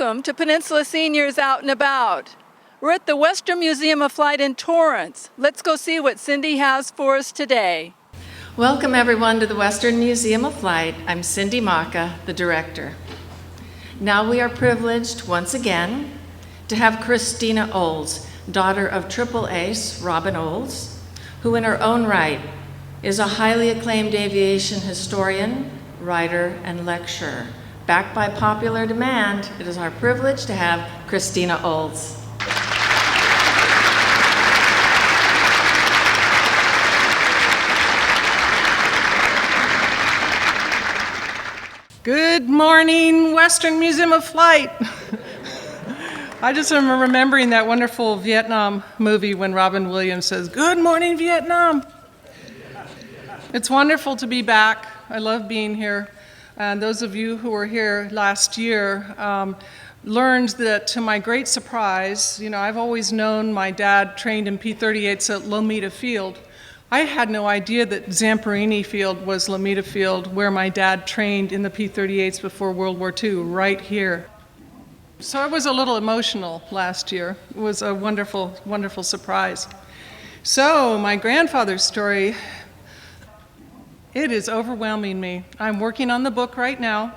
Welcome to Peninsula Seniors Out and About. We're at the Western Museum of Flight in Torrance. Let's go see what Cindy has for us today. Welcome everyone to the Western Museum of Flight. I'm Cindy Maka, the director. Now we are privileged once again to have Christina Olds, daughter of triple ace Robin Olds, who in her own right is a highly acclaimed aviation historian, writer, and lecturer. Backed by popular demand, it is our privilege to have Christina Olds. Good morning, Western Museum of Flight. I just remember remembering that wonderful Vietnam movie when Robin Williams says, "Good morning, Vietnam." It's wonderful to be back. I love being here. And those of you who were here last year learned that, to my great surprise, I've always known my dad trained in P-38s at Lomita Field. I had no idea that Zamperini Field was Lomita Field, where my dad trained in the P-38s before World War II, right here. So I was a little emotional last year. It was a wonderful, wonderful surprise. So my grandfather's story, it is overwhelming me. I'm working on the book right now.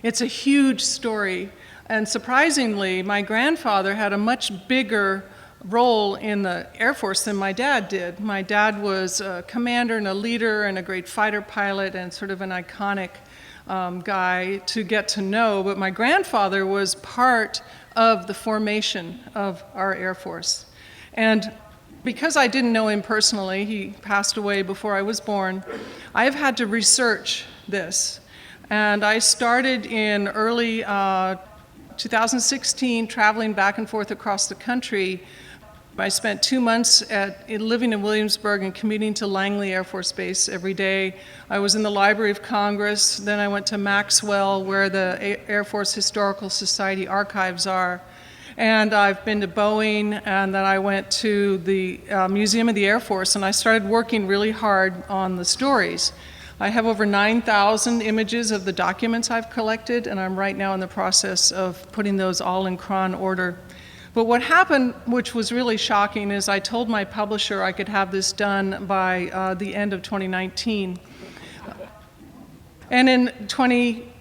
It's a huge story, and surprisingly, my grandfather had a much bigger role in the Air Force than my dad did. My dad was a commander and a leader and a great fighter pilot and sort of an iconic guy to get to know, but my grandfather was part of the formation of our Air Force. And because I didn't know him personally, he passed away before I was born, I've had to research this. And I started in early 2016 traveling back and forth across the country. I spent 2 months living in Williamsburg and commuting to Langley Air Force Base every day. I was in the Library of Congress, then I went to Maxwell, where the Air Force Historical Society archives are. And I've been to Boeing, and then I went to the Museum of the Air Force, and I started working really hard on the stories. I have over 9,000 images of the documents I've collected, and I'm right now in the process of putting those all in chron order. But what happened, which was really shocking, is I told my publisher I could have this done by the end of 2019. And in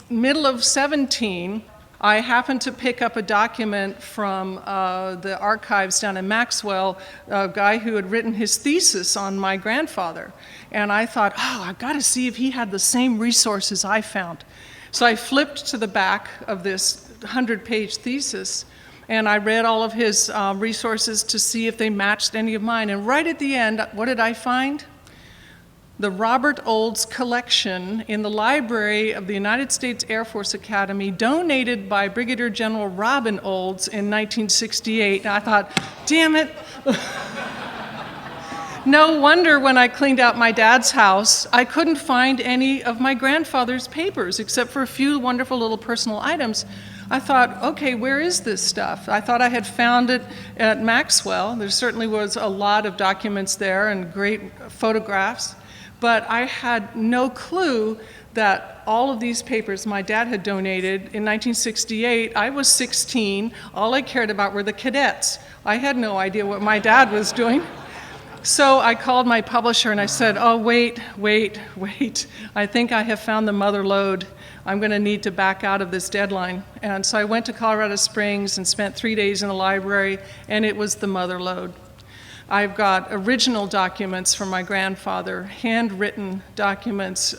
middle of 17, I happened to pick up a document from the archives down in Maxwell, a guy who had written his thesis on my grandfather. And I thought, I've got to see if he had the same resources I found. So I flipped to the back of this 100-page thesis, and I read all of his resources to see if they matched any of mine. And right at the end, what did I find? The Robert Olds collection in the library of the United States Air Force Academy, donated by Brigadier General Robin Olds in 1968. And I thought, damn it. No wonder when I cleaned out my dad's house, I couldn't find any of my grandfather's papers, except for a few wonderful little personal items. I thought, okay, where is this stuff? I thought I had found it at Maxwell. There certainly was a lot of documents there and great photographs. But I had no clue that all of these papers my dad had donated in 1968. I was 16. All I cared about were the cadets. I had no idea what my dad was doing. So I called my publisher and I said, wait. I think I have found the mother lode. I'm going to need to back out of this deadline. And so I went to Colorado Springs and spent 3 days in the library, and it was the mother lode. I've got original documents from my grandfather, handwritten documents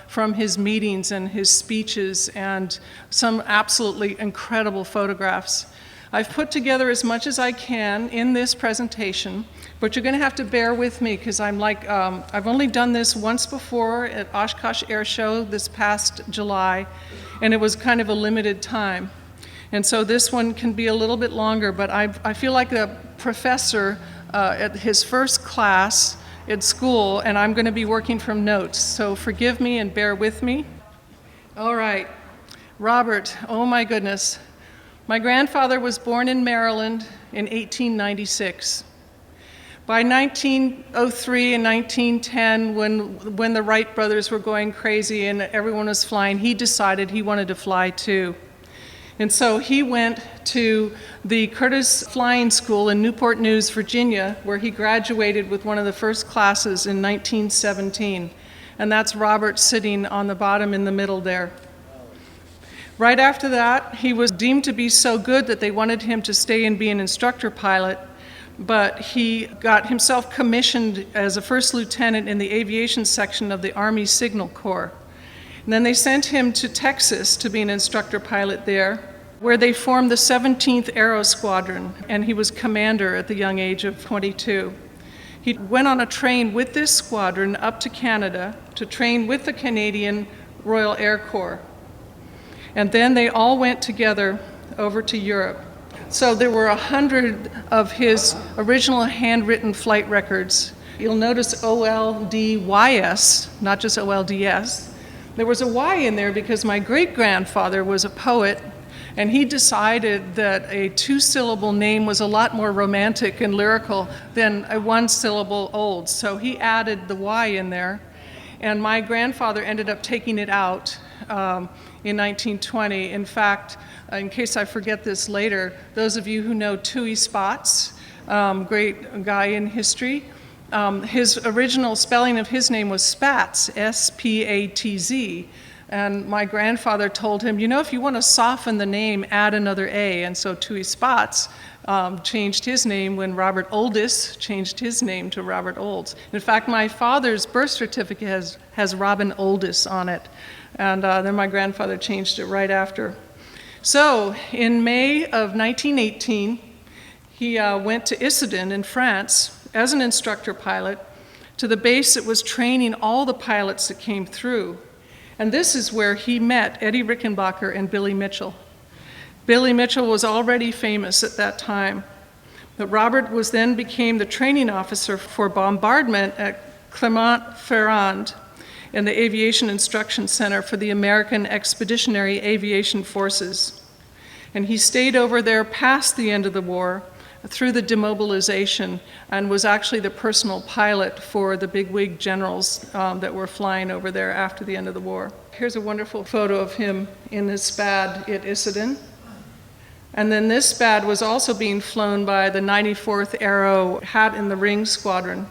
from his meetings and his speeches, and some absolutely incredible photographs. I've put together as much as I can in this presentation, but you're going to have to bear with me because I've only done this once before at Oshkosh Air Show this past July, and it was kind of a limited time. And so this one can be a little bit longer, but I feel like a professor at his first class at school, and I'm going to be working from notes, so forgive me and bear with me. All right, Robert, oh my goodness. My grandfather was born in Maryland in 1896. By 1903 and 1910, when the Wright brothers were going crazy and everyone was flying, he decided he wanted to fly too. And so he went to the Curtis Flying School in Newport News, Virginia, where he graduated with one of the first classes in 1917. And that's Robert sitting on the bottom in the middle there. Right after that, he was deemed to be so good that they wanted him to stay and be an instructor pilot, but he got himself commissioned as a first lieutenant in the aviation section of the Army Signal Corps. And then they sent him to Texas to be an instructor pilot there, where they formed the 17th Aero Squadron, and he was commander at the young age of 22. He went on a train with this squadron up to Canada to train with the Canadian Royal Air Corps. And then they all went together over to Europe. So there were 100 of his original handwritten flight records. You'll notice OLDYS, not just OLDS. There was a Y in there because my great-grandfather was a poet, and he decided that a two-syllable name was a lot more romantic and lyrical than a one-syllable Olds. So he added the Y in there, and my grandfather ended up taking it out in 1920. In fact, in case I forget this later, those of you who know Tui Spatz, great guy in history, his original spelling of his name was Spatz, S-P-A-T-Z. And my grandfather told him, you know, if you want to soften the name, add another A. And so Tui Spatz changed his name when Robert Oldys changed his name to Robert Olds. In fact, my father's birth certificate has Robin Oldys on it. And then my grandfather changed it right after. So in May of 1918, he went to Issoudun in France as an instructor pilot to the base that was training all the pilots that came through. And this is where he met Eddie Rickenbacker and Billy Mitchell. Billy Mitchell was already famous at that time, but Robert then became the training officer for bombardment at Clermont-Ferrand in the Aviation Instruction Center for the American Expeditionary Aviation Forces. And he stayed over there past the end of the war through the demobilization and was actually the personal pilot for the bigwig generals that were flying over there after the end of the war. Here's a wonderful photo of him in his SPAD at Issoudun. And then this SPAD was also being flown by the 94th Aero Hat in the Ring Squadron.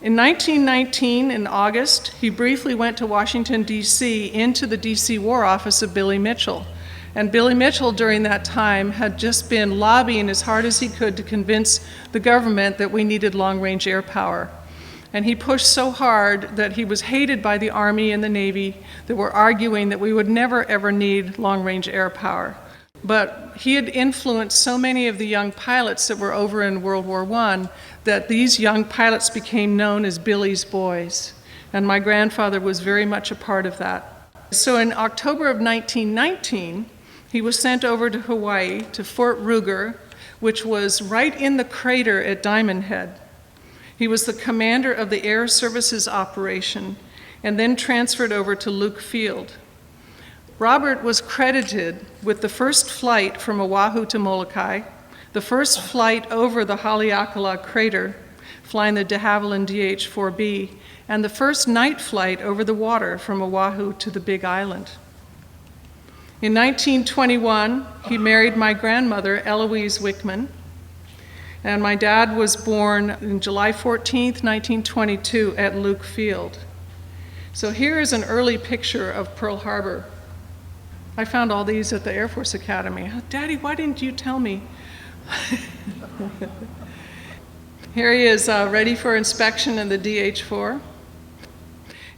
In 1919, in August, he briefly went to Washington, D.C., into the D.C. War Office of Billy Mitchell. And Billy Mitchell, during that time, had just been lobbying as hard as he could to convince the government that we needed long-range air power. And he pushed so hard that he was hated by the Army and the Navy that were arguing that we would never, ever need long-range air power. But he had influenced so many of the young pilots that were over in World War I that these young pilots became known as Billy's Boys. And my grandfather was very much a part of that. So in October of 1919, he was sent over to Hawaii, to Fort Ruger, which was right in the crater at Diamond Head. He was the commander of the Air Services operation and then transferred over to Luke Field. Robert was credited with the first flight from Oahu to Molokai, the first flight over the Haleakala crater, flying the de Havilland DH-4B, and the first night flight over the water from Oahu to the Big Island. In 1921, he married my grandmother, Eloise Wickman, and my dad was born on July 14th, 1922 at Luke Field. So here is an early picture of Pearl Harbor. I found all these at the Air Force Academy. Daddy, why didn't you tell me? Here he is, ready for inspection in the DH-4.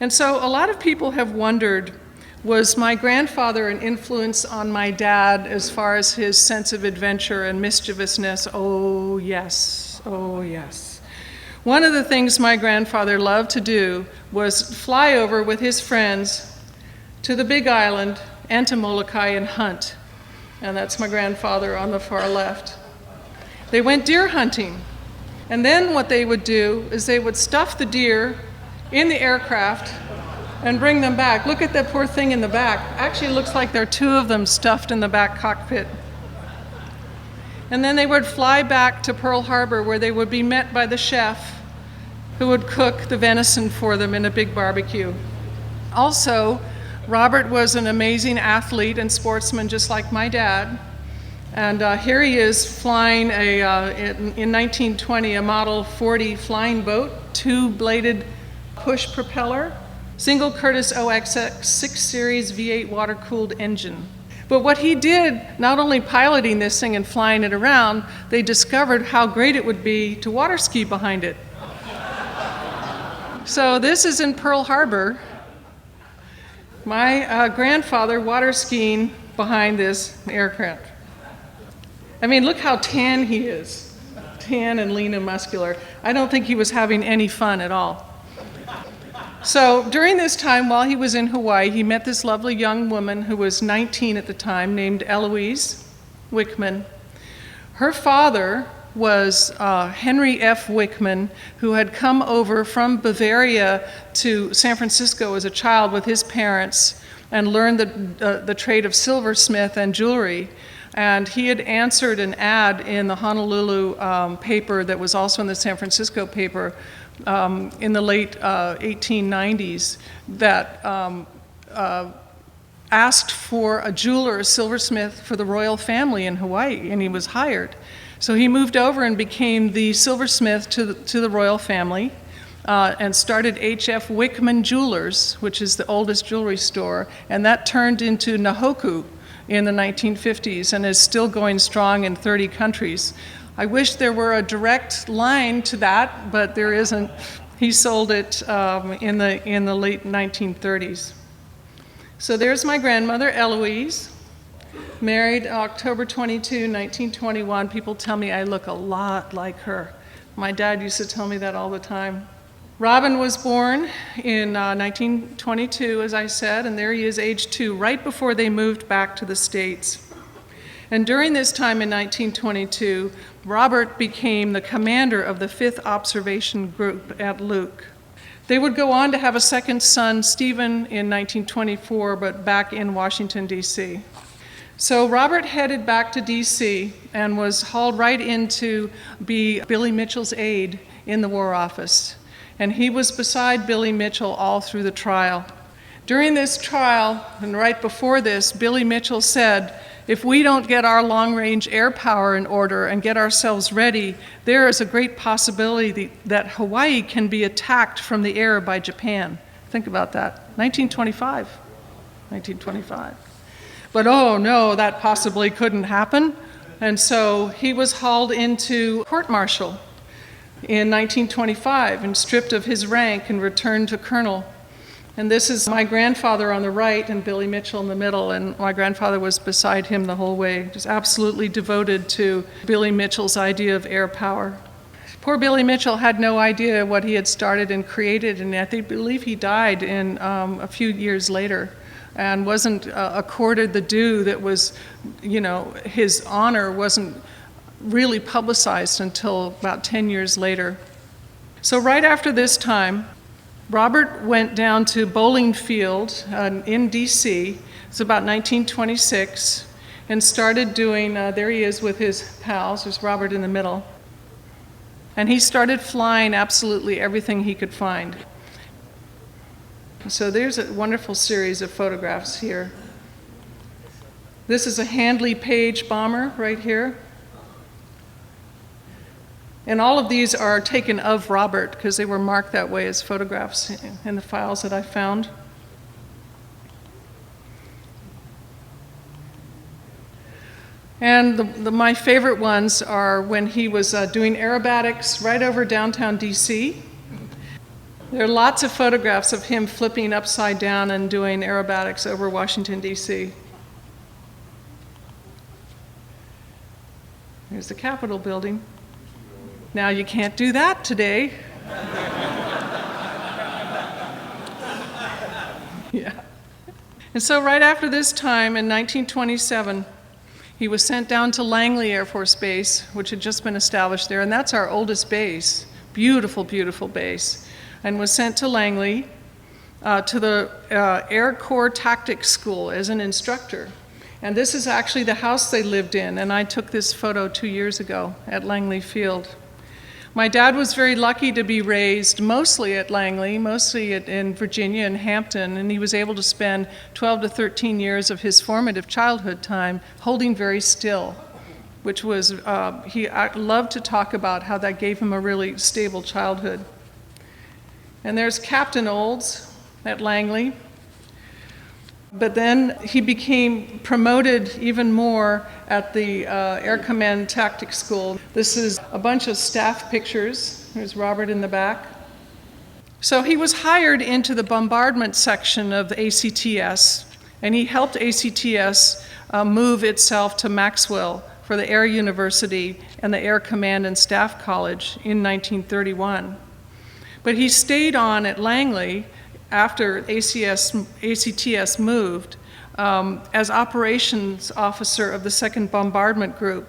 And so a lot of people have wondered, was my grandfather an influence on my dad as far as his sense of adventure and mischievousness? Oh, yes. Oh, yes. One of the things my grandfather loved to do was fly over with his friends to the Big Island and to Molokai and hunt. And that's my grandfather on the far left. They went deer hunting. And then what they would do is they would stuff the deer in the aircraft and bring them back. Look at that poor thing in the back. Actually, it looks like there are two of them stuffed in the back cockpit. And then they would fly back to Pearl Harbor, where they would be met by the chef who would cook the venison for them in a big barbecue. Also, Robert was an amazing athlete and sportsman, just like my dad. And here he is flying in 1920, a Model 40 flying boat, two-bladed push propeller, single Curtiss OXX 6 Series V8 water-cooled engine. But what he did, not only piloting this thing and flying it around, they discovered how great it would be to water ski behind it. So this is in Pearl Harbor. My grandfather water skiing behind this aircraft. I mean, look how tan he is. Tan and lean and muscular. I don't think he was having any fun at all. So during this time, while he was in Hawaii, he met this lovely young woman who was 19 at the time, named Eloise Wickman. Her father was Henry F. Wickman, who had come over from Bavaria to San Francisco as a child with his parents and learned the trade of silversmith and jewelry. And he had answered an ad in the Honolulu paper that was also in the San Francisco paper in the late 1890s that asked for a jeweler, a silversmith for the royal family in Hawaii, and he was hired. So he moved over and became the silversmith to the royal family and started H.F. Wickman Jewelers, which is the oldest jewelry store, and that turned into Nahoku in the 1950s and is still going strong in 30 countries. I wish there were a direct line to that, but there isn't. He sold it in the late 1930s. So there's my grandmother, Eloise, married October 22, 1921. People tell me I look a lot like her. My dad used to tell me that all the time. Robin was born in 1922, as I said, and there he is, age 2, right before they moved back to the States. And during this time in 1922, Robert became the commander of the 5th Observation Group at Luke. They would go on to have a second son, Stephen, in 1924, but back in Washington, D.C. So Robert headed back to D.C. and was hauled right in to be Billy Mitchell's aide in the War Office. And he was beside Billy Mitchell all through the trial. During this trial, and right before this, Billy Mitchell said, if we don't get our long-range air power in order and get ourselves ready, there is a great possibility that Hawaii can be attacked from the air by Japan. Think about that. 1925. But oh no, that possibly couldn't happen. And so he was hauled into court-martial in 1925 and stripped of his rank and returned to colonel. And this is my grandfather on the right and Billy Mitchell in the middle, and my grandfather was beside him the whole way, just absolutely devoted to Billy Mitchell's idea of air power. Poor Billy Mitchell had no idea what he had started and created, and I believe he died in a few years later and wasn't accorded the due that was, his honor wasn't really publicized until about 10 years later. So right after this time, Robert went down to Bowling Field in D.C. It's about 1926, and started doing, there he is with his pals, there's Robert in the middle, and he started flying absolutely everything he could find. So there's a wonderful series of photographs here. This is a Handley Page bomber right here. And all of these are taken of Robert because they were marked that way as photographs in the files that I found. And my favorite ones are when he was doing aerobatics right over downtown D.C. There are lots of photographs of him flipping upside down and doing aerobatics over Washington, D.C. Here's the Capitol building. Now, you can't do that today. Yeah. And so right after this time, in 1927, he was sent down to Langley Air Force Base, which had just been established there, and that's our oldest base. Beautiful, beautiful base. And was sent to Langley to the Air Corps Tactics School as an instructor. And this is actually the house they lived in, and I took this photo 2 years ago at Langley Field. My dad was very lucky to be raised mostly at Langley, in Virginia and Hampton, and he was able to spend 12 to 13 years of his formative childhood time holding very still, which was, he loved to talk about how that gave him a really stable childhood. And there's Captain Olds at Langley. But then he became promoted even more at the Air Command Tactics School. This is a bunch of staff pictures. There's Robert in the back. So he was hired into the bombardment section of the ACTS, and he helped ACTS move itself to Maxwell for the Air University and the Air Command and Staff College in 1931. But he stayed on at Langley after ACTS moved as operations officer of the 2nd Bombardment Group.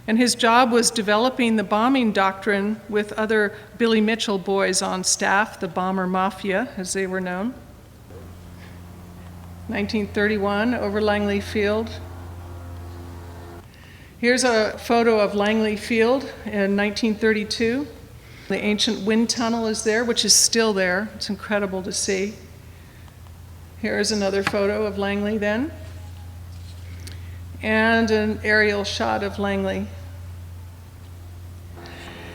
And his job was developing the bombing doctrine with other Billy Mitchell boys on staff, the Bomber Mafia, as they were known. 1931, over Langley Field. Here's a photo of Langley Field in 1932. The ancient wind tunnel is there, which is still there. It's incredible to see. Here's another photo of Langley then. And an aerial shot of Langley.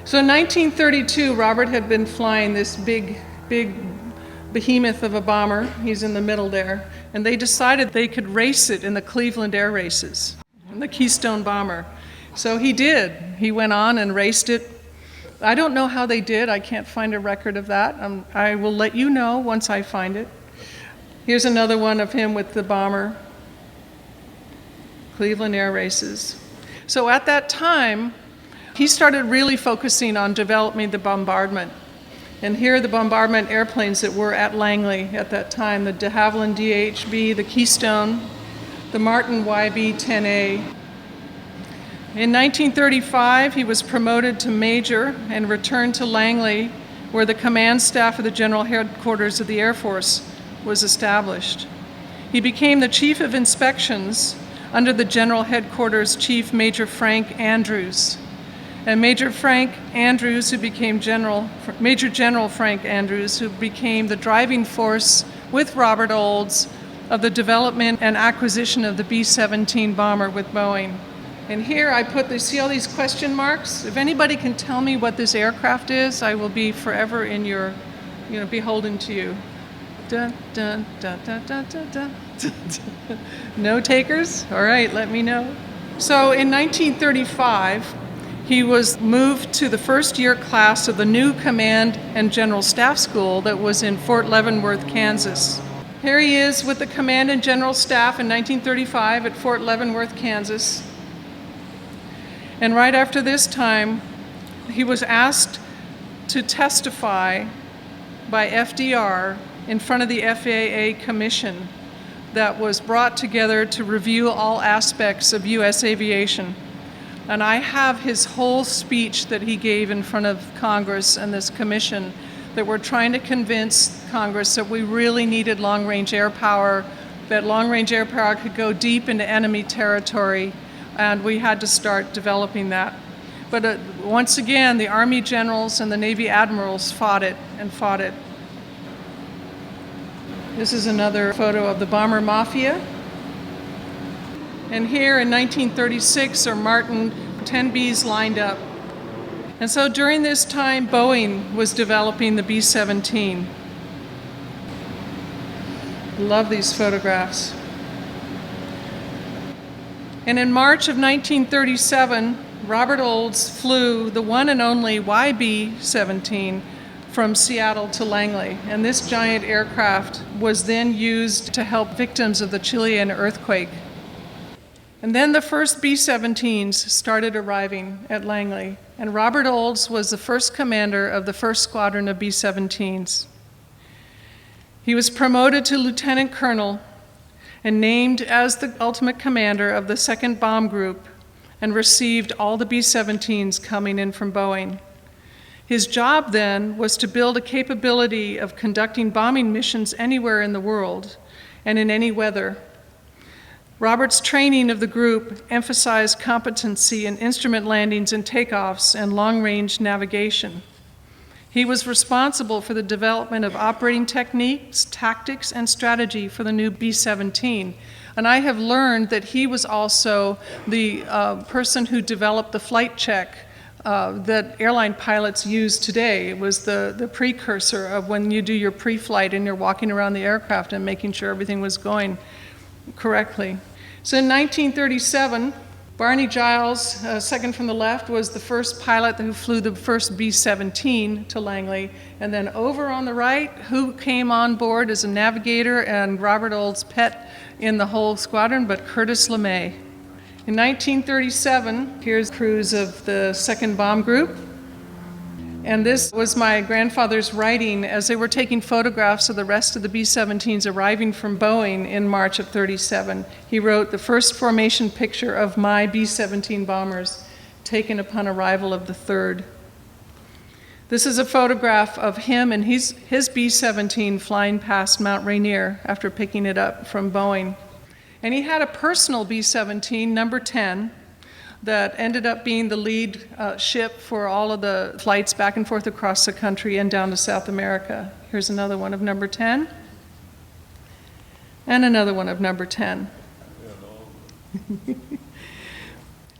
So in 1932, Robert had been flying this big behemoth of a bomber. He's in the middle there. And they decided they could race it in the Cleveland Air Races, the Keystone Bomber. So he did. He went on and raced it. I don't know how they did. I can't find a record of that. I will let you know once I find it. Here's another one of him with the bomber. Cleveland Air Races. So at that time, he started really focusing on developing the bombardment. And here are the bombardment airplanes that were at Langley at that time, the de Havilland DHB, the Keystone, the Martin YB-10A. In 1935, he was promoted to major and returned to Langley, where the command staff of the General Headquarters of the Air Force was established. He became the Chief of Inspections under the General Headquarters Chief Major Frank Andrews. And Major Frank Andrews, who became Major General Frank Andrews, who became the driving force with Robert Olds of the development and acquisition of the B-17 bomber with Boeing. And here I put see all these question marks? If anybody can tell me what this aircraft is, I will be forever in your, beholden to you. Dun, dun, dun, dun, dun, dun, dun. No takers? All right, let me know. So in 1935, he was moved to the first year class of the new Command and General Staff School that was in Fort Leavenworth, Kansas. Here he is with the Command and General Staff in 1935 at Fort Leavenworth, Kansas. And right after this time, he was asked to testify by FDR in front of the FAA commission that was brought together to review all aspects of U.S. aviation. And I have his whole speech that he gave in front of Congress and this commission that we're trying to convince Congress that we really needed long-range air power, that long-range air power could go deep into enemy territory, and we had to start developing that. But once again, the Army generals and the Navy admirals fought it and fought it. This is another photo of the Bomber Mafia. And here in 1936 are Martin 10Bs lined up. And so during this time, Boeing was developing the B-17. Love these photographs. And in March of 1937, Robert Olds flew the one and only YB-17 from Seattle to Langley. And this giant aircraft was then used to help victims of the Chilean earthquake. And then the first B-17s started arriving at Langley. And Robert Olds was the first commander of the first squadron of B-17s. He was promoted to lieutenant colonel and named as the ultimate commander of the 2nd Bomb Group and received all the B-17s coming in from Boeing. His job then was to build a capability of conducting bombing missions anywhere in the world and in any weather. Robert's training of the group emphasized competency in instrument landings and takeoffs and long-range navigation. He was responsible for the development of operating techniques, tactics, and strategy for the new B-17. And I have learned that he was also the person who developed the flight check that airline pilots use today. It was the precursor of when you do your pre-flight and you're walking around the aircraft and making sure everything was going correctly. So in 1937, Barney Giles, second from the left, was the first pilot who flew the first B-17 to Langley. And then over on the right, who came on board as a navigator and Robert Olds' pet in the whole squadron, but Curtis LeMay. In 1937, here's crews of the 2nd Bomb Group. And this was my grandfather's writing as they were taking photographs of the rest of the B-17s arriving from Boeing in March of '37. He wrote the first formation picture of my B-17 bombers taken upon arrival of the 3rd. This is a photograph of him and his B-17 flying past Mount Rainier after picking it up from Boeing. And he had a personal B-17, number 10, that ended up being the lead ship for all of the flights back and forth across the country and down to South America. Here's another one of number 10. And another one of number 10.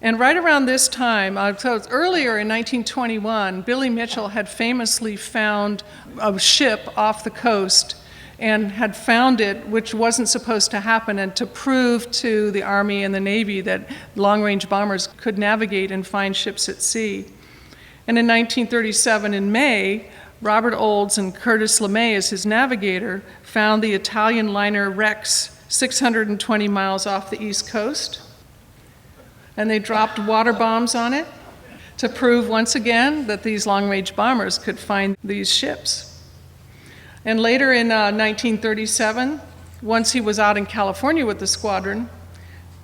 And right around this time, so earlier in 1921, Billy Mitchell had famously found a ship off the coast and had found it, which wasn't supposed to happen, and to prove to the Army and the Navy that long-range bombers could navigate and find ships at sea. And in 1937, in May, Robert Olds and Curtis LeMay, as his navigator, found the Italian liner Rex 620 miles off the East Coast. And they dropped water bombs on it to prove once again that these long-range bombers could find these ships. And later in 1937, once he was out in California with the squadron,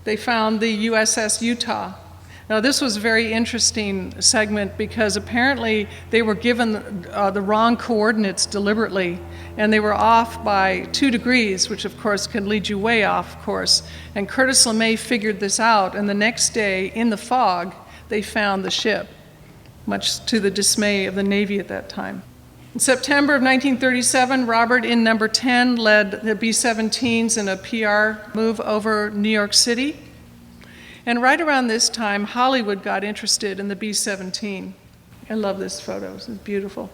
they found the USS Utah. Now this was a very interesting segment because apparently they were given the wrong coordinates deliberately, and they were off by 2 degrees, which of course can lead you way off course. And Curtis LeMay figured this out, and the next day in the fog, they found the ship, much to the dismay of the Navy at that time. In September of 1937, Robert in number 10 led the B-17s in a PR move over New York City. And right around this time, Hollywood got interested in the B-17. I love this photo, it's beautiful.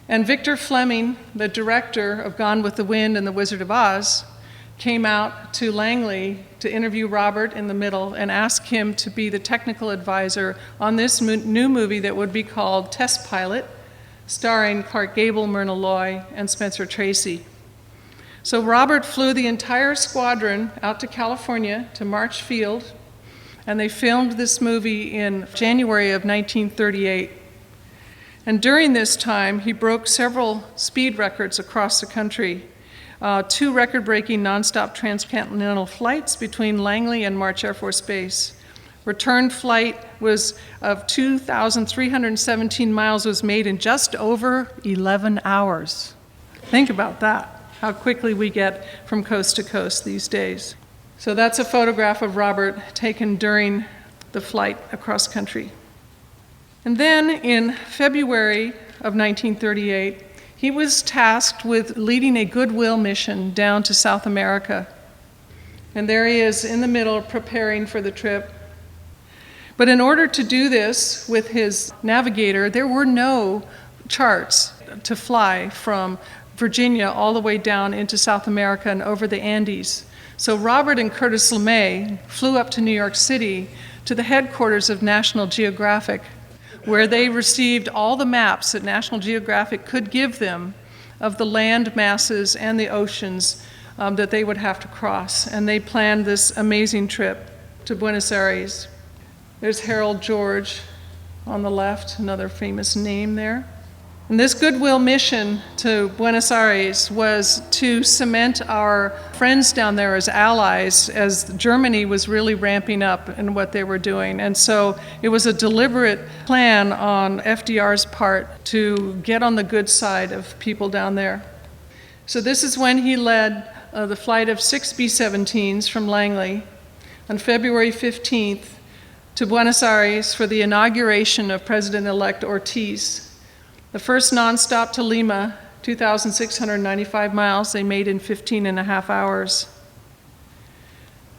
And Victor Fleming, the director of Gone with the Wind and The Wizard of Oz, came out to Langley to interview Robert in the middle and ask him to be the technical advisor on this new movie that would be called Test Pilot, starring Clark Gable, Myrna Loy, and Spencer Tracy. So Robert flew the entire squadron out to California, to March Field, and they filmed this movie in January of 1938. And during this time, he broke several speed records across the country. 2 record-breaking nonstop transcontinental flights between Langley and March Air Force Base. Return flight was of 2,317 miles was made in just over 11 hours. Think about that, how quickly we get from coast to coast these days. So that's a photograph of Robert taken during the flight across country. And then in February of 1938, he was tasked with leading a Goodwill mission down to South America. And there he is in the middle preparing for the trip. But in order to do this with his navigator, there were no charts to fly from Virginia all the way down into South America and over the Andes. So Robert and Curtis LeMay flew up to New York City to the headquarters of National Geographic, where they received all the maps that National Geographic could give them of the land masses and the oceans that they would have to cross. And they planned this amazing trip to Buenos Aires. There's Harold George on the left, another famous name there. And this Goodwill mission to Buenos Aires was to cement our friends down there as allies, as Germany was really ramping up in what they were doing. And so it was a deliberate plan on FDR's part to get on the good side of people down there. So this is when he led the flight of 6 B-17s from Langley on February 15th to Buenos Aires for the inauguration of President-elect Ortiz. The first nonstop to Lima, 2,695 miles, they made in 15 and a half hours.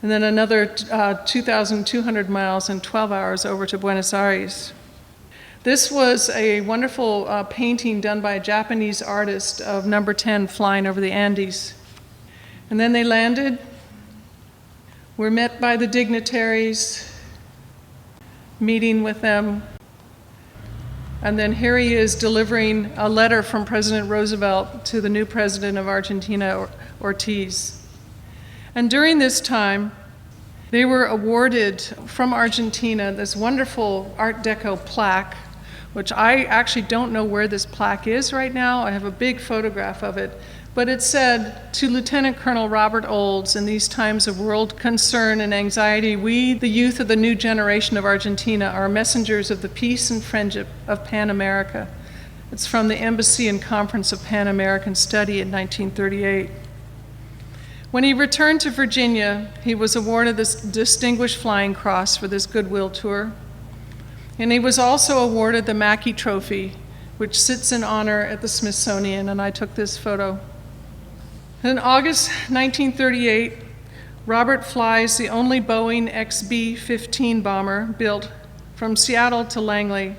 And then another 2,200 miles in 12 hours over to Buenos Aires. This was a wonderful painting done by a Japanese artist of number 10 flying over the Andes. And then they landed, were met by the dignitaries, meeting with them. And then here he is delivering a letter from President Roosevelt to the new president of Argentina, Ortiz. And during this time, they were awarded from Argentina this wonderful Art Deco plaque, which I actually don't know where this plaque is right now. I have a big photograph of it. But it said, "To Lieutenant Colonel Robert Olds, in these times of world concern and anxiety, we, the youth of the new generation of Argentina, are messengers of the peace and friendship of Pan America." It's from the Embassy and Conference of Pan American Study in 1938. When he returned to Virginia, he was awarded this Distinguished Flying Cross for this Goodwill tour. And he was also awarded the Mackey Trophy, which sits in honor at the Smithsonian, and I took this photo. In August 1938, Robert flies the only Boeing XB-15 bomber built from Seattle to Langley.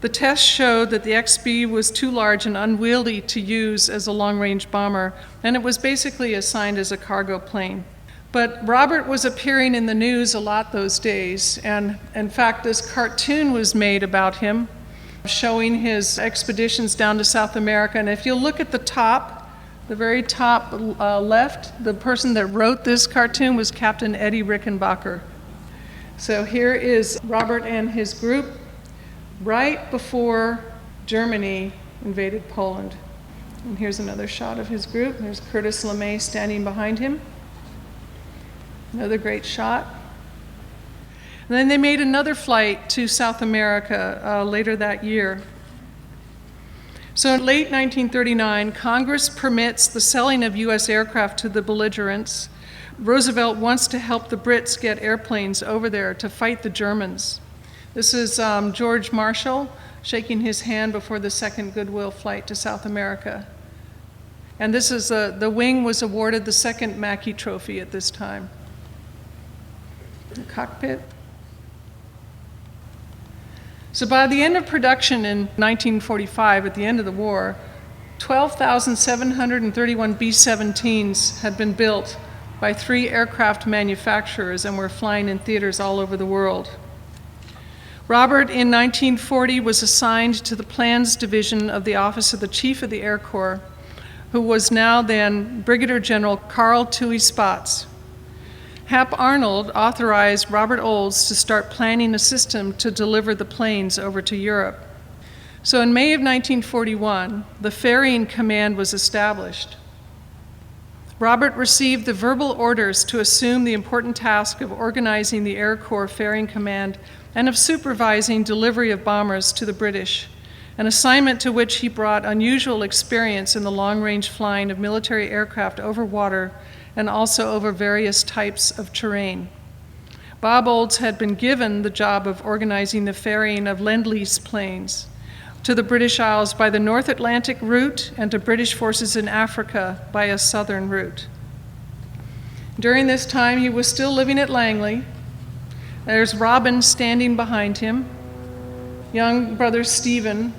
The tests showed that the XB was too large and unwieldy to use as a long-range bomber, and it was basically assigned as a cargo plane. But Robert was appearing in the news a lot those days, and in fact, this cartoon was made about him, showing his expeditions down to South America. And if you look at the top, the very top left, the person that wrote this cartoon was Captain Eddie Rickenbacker. So here is Robert and his group right before Germany invaded Poland. And here's another shot of his group. There's Curtis LeMay standing behind him. Another great shot. And then they made another flight to South America later that year. So in late 1939, Congress permits the selling of U.S. aircraft to the belligerents. Roosevelt wants to help the Brits get airplanes over there to fight the Germans. This is George Marshall shaking his hand before the second Goodwill flight to South America. And this is the wing was awarded the second Mackey Trophy at this time. The cockpit. So by the end of production in 1945, at the end of the war, 12,731 B-17s had been built by 3 aircraft manufacturers and were flying in theaters all over the world. Robert, in 1940, was assigned to the Plans Division of the Office of the Chief of the Air Corps, who was now then Brigadier General Carl Toohey Spaatz. Hap Arnold authorized Robert Olds to start planning a system to deliver the planes over to Europe. So in May of 1941, the Ferrying Command was established. Robert received the verbal orders to assume the important task of organizing the Air Corps Ferrying Command and of supervising delivery of bombers to the British, an assignment to which he brought unusual experience in the long-range flying of military aircraft over water and also over various types of terrain. Bob Olds had been given the job of organizing the ferrying of Lend-Lease planes to the British Isles by the North Atlantic route and to British forces in Africa by a southern route. During this time, he was still living at Langley. There's Robin standing behind him, young brother Stephen,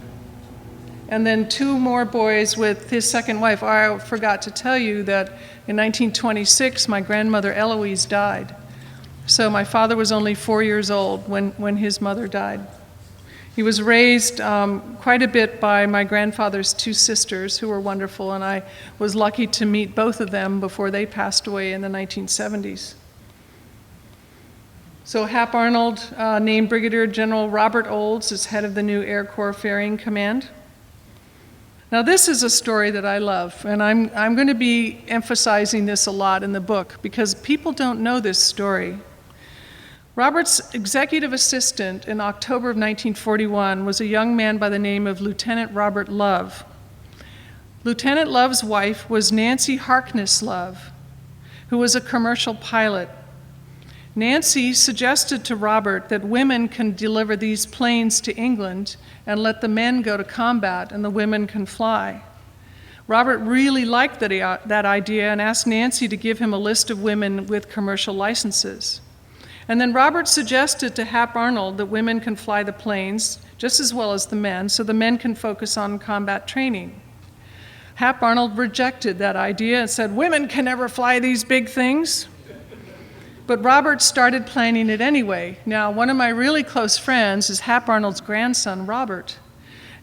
and then 2 more boys with his second wife. I forgot to tell you that in 1926, my grandmother Eloise died. So my father was only 4 years old when his mother died. He was raised quite a bit by my grandfather's 2 sisters, who were wonderful, and I was lucky to meet both of them before they passed away in the 1970s. So Hap Arnold named Brigadier General Robert Olds as head of the new Air Corps Ferrying Command. Now this is a story that I love, and I'm going to be emphasizing this a lot in the book because people don't know this story. Robert's executive assistant in October of 1941 was a young man by the name of Lieutenant Robert Love. Lieutenant Love's wife was Nancy Harkness Love, who was a commercial pilot. Nancy suggested to Robert that women can deliver these planes to England and let the men go to combat and the women can fly. Robert really liked that idea and asked Nancy to give him a list of women with commercial licenses. And then Robert suggested to Hap Arnold that women can fly the planes just as well as the men, so the men can focus on combat training. Hap Arnold rejected that idea and said, "Women can never fly these big things." But Robert started planning it anyway. Now, one of my really close friends is Hap Arnold's grandson, Robert.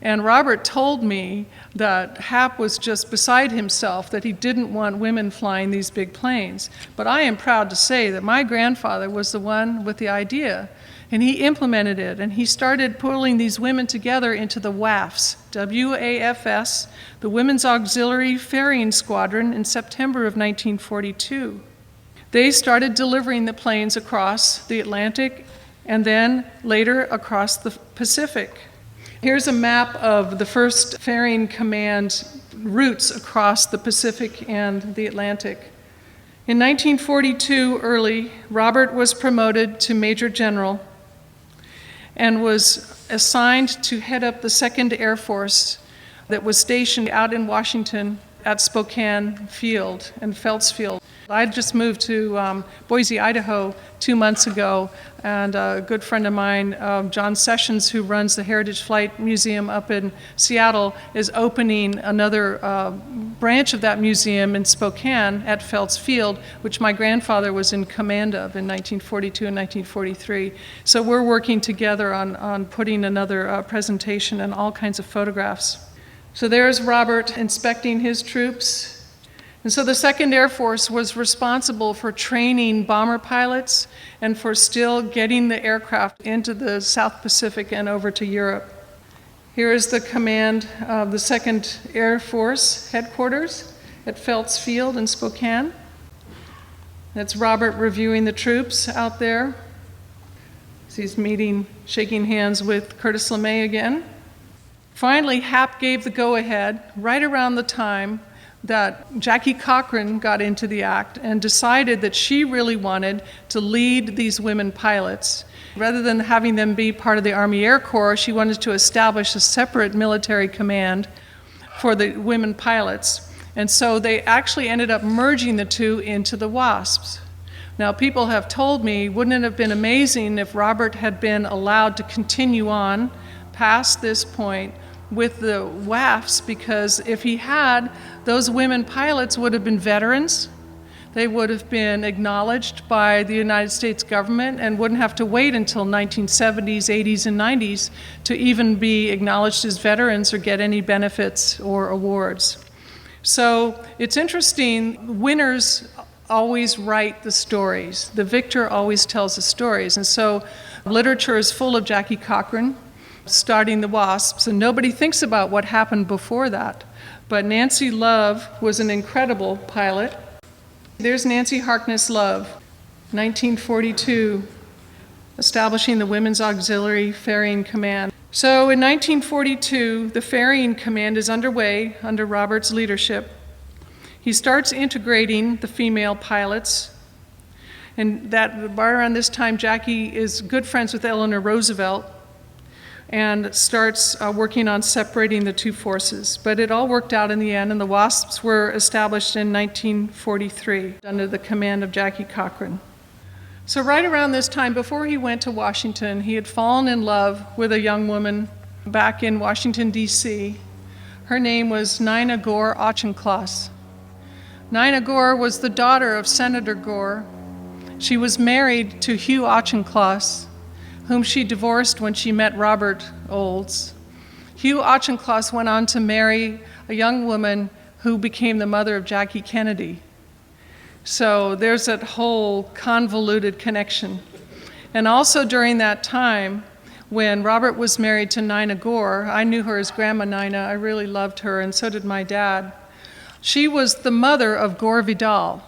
And Robert told me that Hap was just beside himself, that he didn't want women flying these big planes. But I am proud to say that my grandfather was the one with the idea, and he implemented it, and he started pulling these women together into the WAFS, W-A-F-S, the Women's Auxiliary Ferrying Squadron, in September of 1942. They started delivering the planes across the Atlantic and then later across the Pacific. Here's a map of the first ferrying command routes across the Pacific and the Atlantic. In 1942, early, Robert was promoted to Major General and was assigned to head up the 2nd Air Force that was stationed out in Washington at Spokane Field and Felts Field. I just moved to Boise, Idaho 2 months ago, and a good friend of mine, John Sessions, who runs the Heritage Flight Museum up in Seattle, is opening another branch of that museum in Spokane at Felts Field, which my grandfather was in command of in 1942 and 1943. So we're working together on putting another presentation and all kinds of photographs. So there's Robert inspecting his troops. And so the 2nd Air Force was responsible for training bomber pilots and for still getting the aircraft into the South Pacific and over to Europe. Here is the command of the 2nd Air Force headquarters at Felts Field in Spokane. That's Robert reviewing the troops out there. He's shaking hands with Curtis LeMay again. Finally, Hap gave the go-ahead right around the time that Jackie Cochrane got into the act and decided that she really wanted to lead these women pilots. Rather than having them be part of the Army Air Corps, she wanted to establish a separate military command for the women pilots. And so they actually ended up merging the two into the WASPS. Now, people have told me, wouldn't it have been amazing if Robert had been allowed to continue on past this point with the WAFs, because if he had, those women pilots would have been veterans. They would have been acknowledged by the United States government and wouldn't have to wait until 1970s, 80s, and 90s to even be acknowledged as veterans or get any benefits or awards. So it's interesting, winners always write the stories. The victor always tells the stories. And so literature is full of Jackie Cochrane starting the WASPs, and nobody thinks about what happened before that. But Nancy Love was an incredible pilot. There's Nancy Harkness Love, 1942, establishing the Women's Auxiliary Ferrying Command. So in 1942, the Ferrying Command is underway under Robert's leadership. He starts integrating the female pilots, and that right around this time, Jackie is good friends with Eleanor Roosevelt and starts working on separating the two forces. But it all worked out in the end, and the WASPs were established in 1943 under the command of Jackie Cochrane. So right around this time, before he went to Washington, he had fallen in love with a young woman back in Washington, D.C. Her name was Nina Gore Auchincloss. Nina Gore was the daughter of Senator Gore. She was married to Hugh Auchincloss, whom she divorced when she met Robert Olds. Hugh Auchincloss went on to marry a young woman who became the mother of Jackie Kennedy. So there's that whole convoluted connection. And also during that time, when Robert was married to Nina Gore, I knew her as Grandma Nina. I really loved her, and so did my dad. She was the mother of Gore Vidal,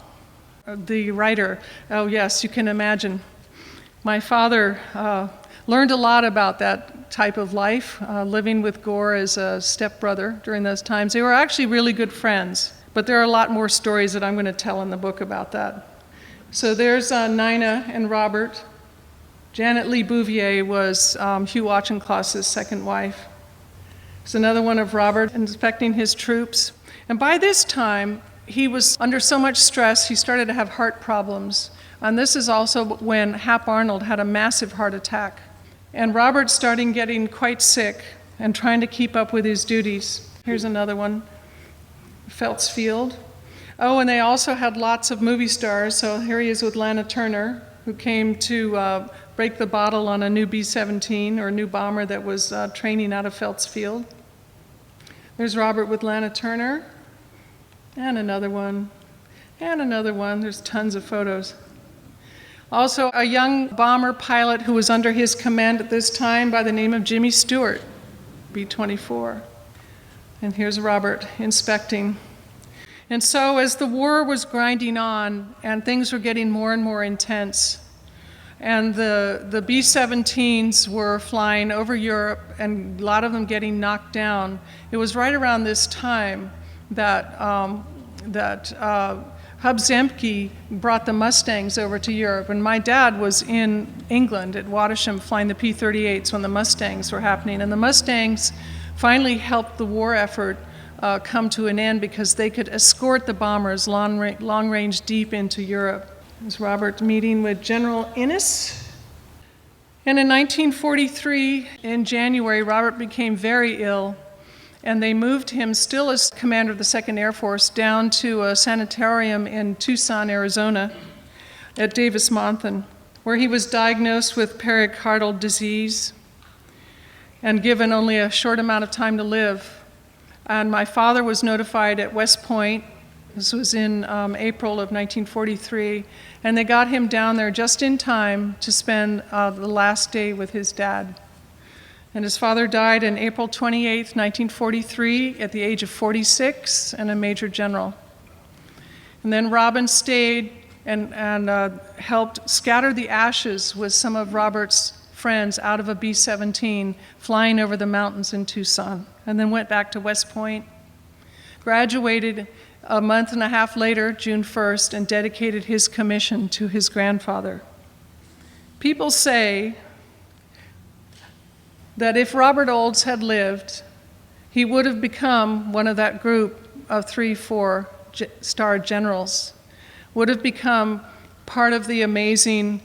the writer. Oh yes, you can imagine. My father learned a lot about that type of life, living with Gore as a stepbrother during those times. They were actually really good friends, but there are a lot more stories that I'm going to tell in the book about that. So there's Nina and Robert. Janet Lee Bouvier was Hugh Auchincloss's second wife. There's another one of Robert inspecting his troops. And by this time, he was under so much stress, he started to have heart problems. And this is also when Hap Arnold had a massive heart attack. And Robert started getting quite sick and trying to keep up with his duties. Here's another one, Phelps Field. Oh, and they also had lots of movie stars. So here he is with Lana Turner, who came to break the bottle on a new B-17, or a new bomber that was training out of Phelps Field. There's Robert with Lana Turner. And another one, and another one. There's tons of photos. Also, a young bomber pilot who was under his command at this time by the name of Jimmy Stewart, B-24. And here's Robert inspecting. And so as the war was grinding on and things were getting more and more intense, and the B-17s were flying over Europe and a lot of them getting knocked down, it was right around this time that Hub Zemke brought the Mustangs over to Europe. And my dad was in England at Wattisham flying the P-38s when the Mustangs were happening. And the Mustangs finally helped the war effort come to an end because they could escort the bombers long range deep into Europe. There's Robert meeting with General Innes. And in 1943, in January, Robert became very ill. And they moved him, still as commander of the 2nd Air Force, down to a sanitarium in Tucson, Arizona, at Davis-Monthan, where he was diagnosed with pericardial disease and given only a short amount of time to live. And my father was notified at West Point. This was in April of 1943, and they got him down there just in time to spend the last day with his dad. And his father died on April 28, 1943, at the age of 46 and a major general. And then Robin stayed and helped scatter the ashes with some of Robert's friends out of a B-17 flying over the mountains in Tucson, and then went back to West Point, graduated a month and a half later, June 1st, and dedicated his commission to his grandfather. People say that if Robert Olds had lived, he would have become one of that group of 3, 4-star generals, would have become part of the amazing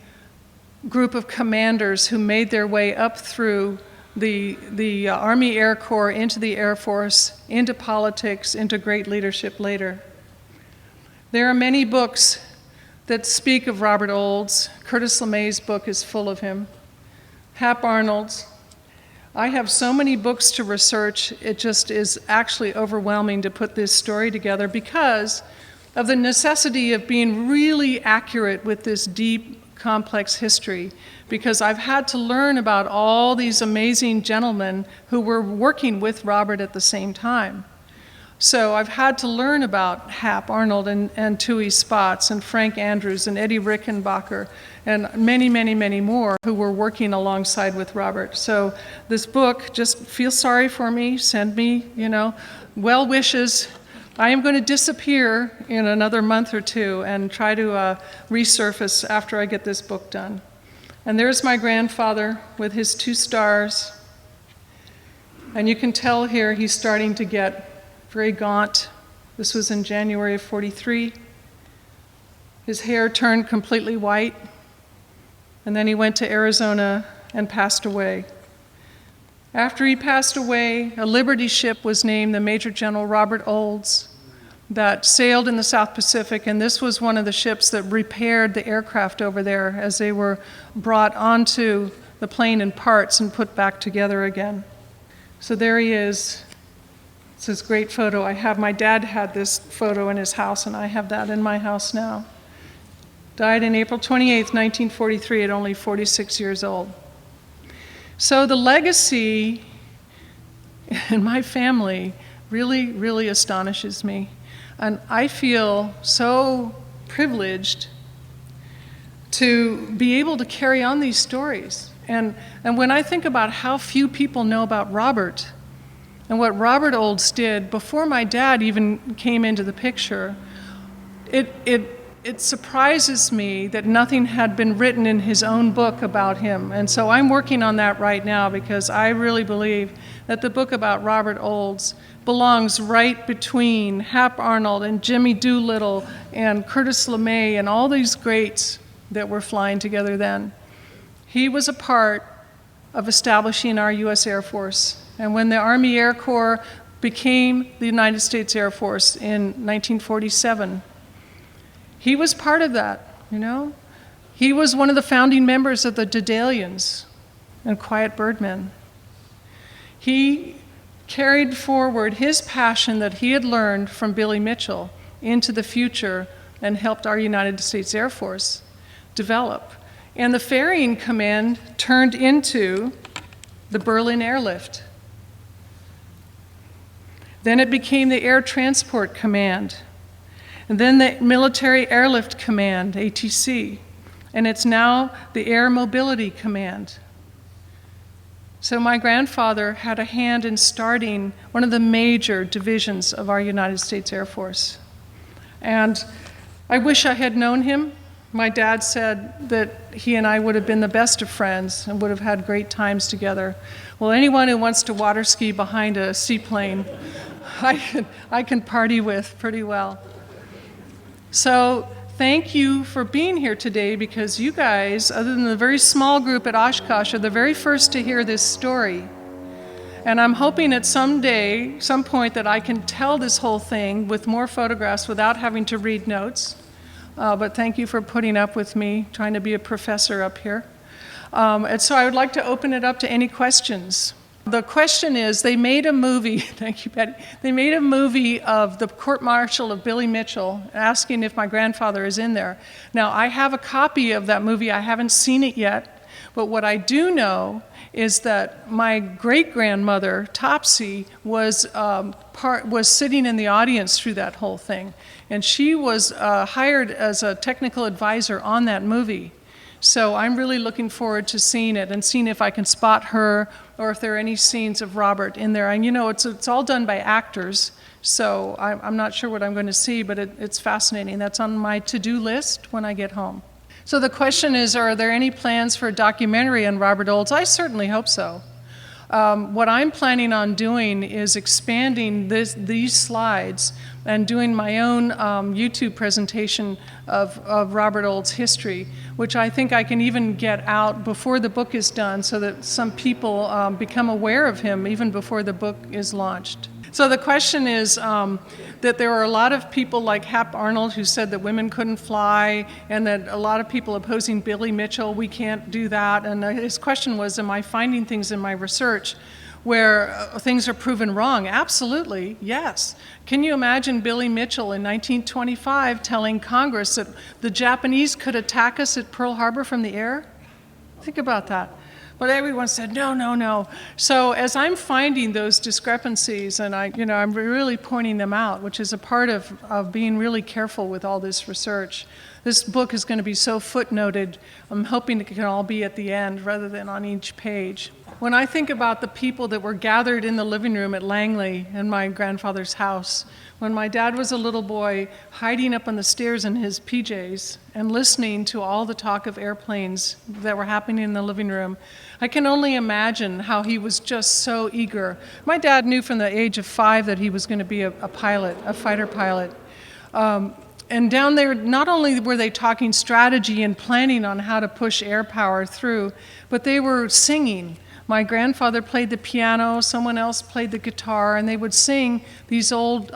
group of commanders who made their way up through the Army Air Corps, into the Air Force, into politics, into great leadership later. There are many books that speak of Robert Olds. Curtis LeMay's book is full of him. Hap Arnold's. I have so many books to research, it just is actually overwhelming to put this story together because of the necessity of being really accurate with this deep, complex history, because I've had to learn about all these amazing gentlemen who were working with Robert at the same time. So I've had to learn about Hap Arnold and Tui Spotts and Frank Andrews and Eddie Rickenbacker and many, many, many more who were working alongside with Robert. So this book, just feel sorry for me, send me, well wishes. I am going to disappear in another month or two and try to resurface after I get this book done. And there's my grandfather with his 2 stars. And you can tell here he's starting to get very gaunt. This was in January of 43. His hair turned completely white. And then he went to Arizona and passed away. After he passed away, a Liberty ship was named the Major General Robert Olds that sailed in the South Pacific, and this was one of the ships that repaired the aircraft over there as they were brought onto the plane in parts and put back together again. So there he is. It's this great photo. My dad had this photo in his house, and I have that in my house now. Died on April 28, 1943, at only 46 years old. So the legacy in my family really, really astonishes me. And I feel so privileged to be able to carry on these stories. And when I think about how few people know about Robert and what Robert Olds did before my dad even came into the picture, it it surprises me that nothing had been written in his own book about him. And so I'm working on that right now because I really believe that the book about Robert Olds belongs right between Hap Arnold and Jimmy Doolittle and Curtis LeMay and all these greats that were flying together then. He was a part of establishing our U.S. Air Force. And when the Army Air Corps became the United States Air Force in 1947, he was part of that, you know? He was one of the founding members of the Dedalians and Quiet Birdmen. He carried forward his passion that he had learned from Billy Mitchell into the future and helped our United States Air Force develop. And the Ferrying Command turned into the Berlin Airlift. Then it became the Air Transport Command. And then the Military Airlift Command, ATC, and it's now the Air Mobility Command. So my grandfather had a hand in starting one of the major divisions of our United States Air Force. And I wish I had known him. My dad said that he and I would have been the best of friends and would have had great times together. Well, anyone who wants to water ski behind a seaplane, I can party with pretty well. So thank you for being here today, because you guys, other than the very small group at Oshkosh, are the very first to hear this story. And I'm hoping at some point, that I can tell this whole thing with more photographs without having to read notes. But thank you for putting up with me trying to be a professor up here. And so I would like to open it up to any questions. The question is, they made a movie, thank you, Betty. They made a movie of the court-martial of Billy Mitchell, asking if my grandfather is in there. Now, I have a copy of that movie. I haven't seen it yet, but what I do know is that my great-grandmother, Topsy, was sitting in the audience through that whole thing, and she was hired as a technical advisor on that movie. So I'm really looking forward to seeing it and seeing if I can spot her or if there are any scenes of Robert in there. And you know, it's all done by actors, so I'm not sure what I'm going to see, but it's fascinating. That's on my to-do list when I get home. So the question is, are there any plans for a documentary on Robert Olds? I certainly hope so. What I'm planning on doing is expanding these slides and doing my own YouTube presentation of Robert Olds' history, which I think I can even get out before the book is done so that some people become aware of him even before the book is launched. So the question is that there are a lot of people like Hap Arnold who said that women couldn't fly, and that a lot of people opposing Billy Mitchell, we can't do that. And his question was, am I finding things in my research where things are proven wrong? Absolutely, yes. Can you imagine Billy Mitchell in 1925 telling Congress that the Japanese could attack us at Pearl Harbor from the air? Think about that. But everyone said, no, no, no. So as I'm finding those discrepancies, and I'm really pointing them out, which is a part of being really careful with all this research. This book is going to be so footnoted. I'm hoping it can all be at the end rather than on each page. When I think about the people that were gathered in the living room at Langley in my grandfather's house, when my dad was a little boy hiding up on the stairs in his PJs and listening to all the talk of airplanes that were happening in the living room, I can only imagine how he was just so eager. My dad knew from the age of 5 that he was going to be a pilot, a fighter pilot. And down there, not only were they talking strategy and planning on how to push air power through, but they were singing. My grandfather played the piano, someone else played the guitar, and they would sing these old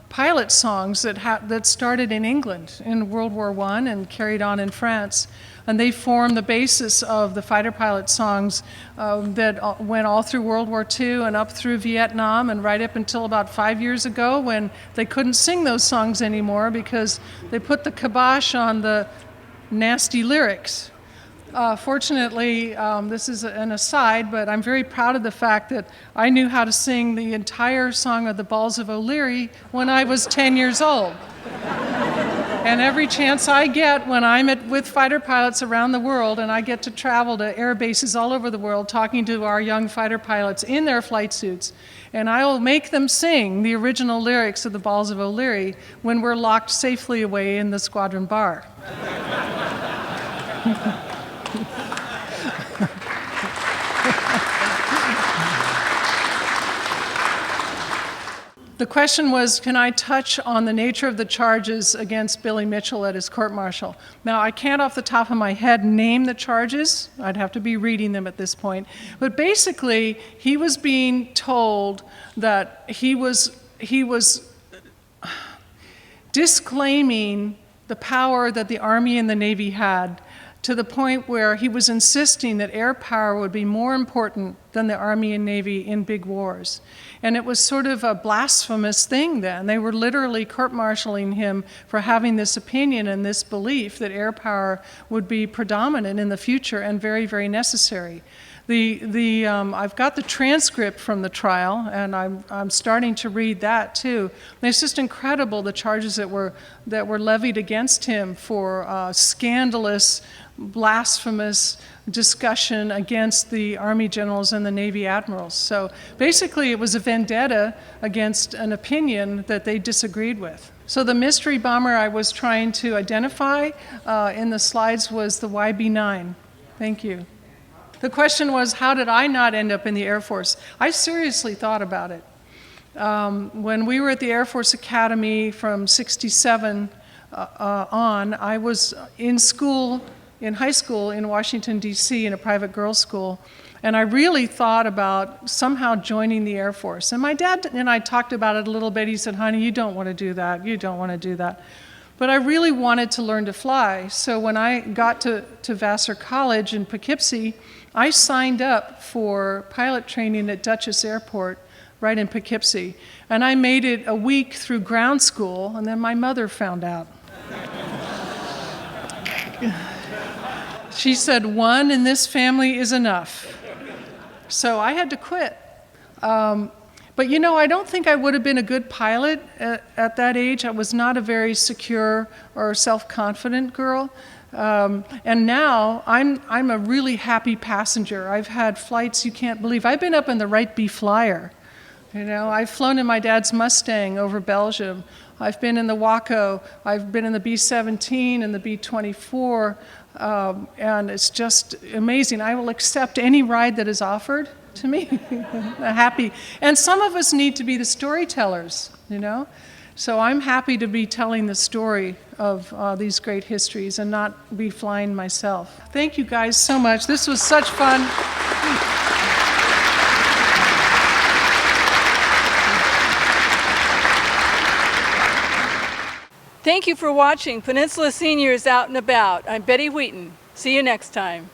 pilot songs that started in England in World War I and carried on in France. And they formed the basis of the fighter pilot songs that went all through World War II and up through Vietnam, and right up until about 5 years ago when they couldn't sing those songs anymore because they put the kibosh on the nasty lyrics. Fortunately, this is an aside, but I'm very proud of the fact that I knew how to sing the entire song of the Balls of O'Leary when I was 10 years old. And every chance I get when I'm with fighter pilots around the world, and I get to travel to air bases all over the world talking to our young fighter pilots in their flight suits, And I will make them sing the original lyrics of the Balls of O'Leary when we're locked safely away in the squadron bar. The question was, can I touch on the nature of the charges against Billy Mitchell at his court-martial? Now, I can't off the top of my head name the charges. I'd have to be reading them at this point. But basically, he was being told that he was disclaiming the power that the Army and the Navy had, to the point where he was insisting that air power would be more important than the Army and Navy in big wars. And it was sort of a blasphemous thing then. They were literally court-martialing him for having this opinion and this belief that air power would be predominant in the future and very, very necessary. I've got the transcript from the trial, and I'm starting to read that too. And it's just incredible, the charges that were levied against him for scandalous, blasphemous discussion against the Army generals and the Navy admirals. So basically it was a vendetta against an opinion that they disagreed with. So the mystery bomber I was trying to identify in the slides was the YB-9. Thank you. The question was, how did I not end up in the Air Force? I seriously thought about it. When we were at the Air Force Academy from '67 on, I was in high school in Washington, D.C. in a private girls' school, and I really thought about somehow joining the Air Force. And my dad and I talked about it a little bit. He said, honey, you don't want to do that. You don't want to do that. But I really wanted to learn to fly. So when I got to Vassar College in Poughkeepsie, I signed up for pilot training at Dutchess Airport right in Poughkeepsie. And I made it a week through ground school, and then my mother found out. She said, one in this family is enough. So I had to quit. But you know, I don't think I would have been a good pilot at that age. I was not a very secure or self-confident girl. And now I'm a really happy passenger. I've had flights you can't believe. I've been up in the Wright B Flyer. You know, I've flown in my dad's Mustang over Belgium. I've been in the Waco. I've been in the B-17 and the B-24. And it's just amazing. I will accept any ride that is offered to me. Happy. And some of us need to be the storytellers, you know? So I'm happy to be telling the story of these great histories and not be flying myself. Thank you guys so much. This was such fun. Thank you for watching Peninsula Seniors Out and About. I'm Betty Wheaton. See you next time.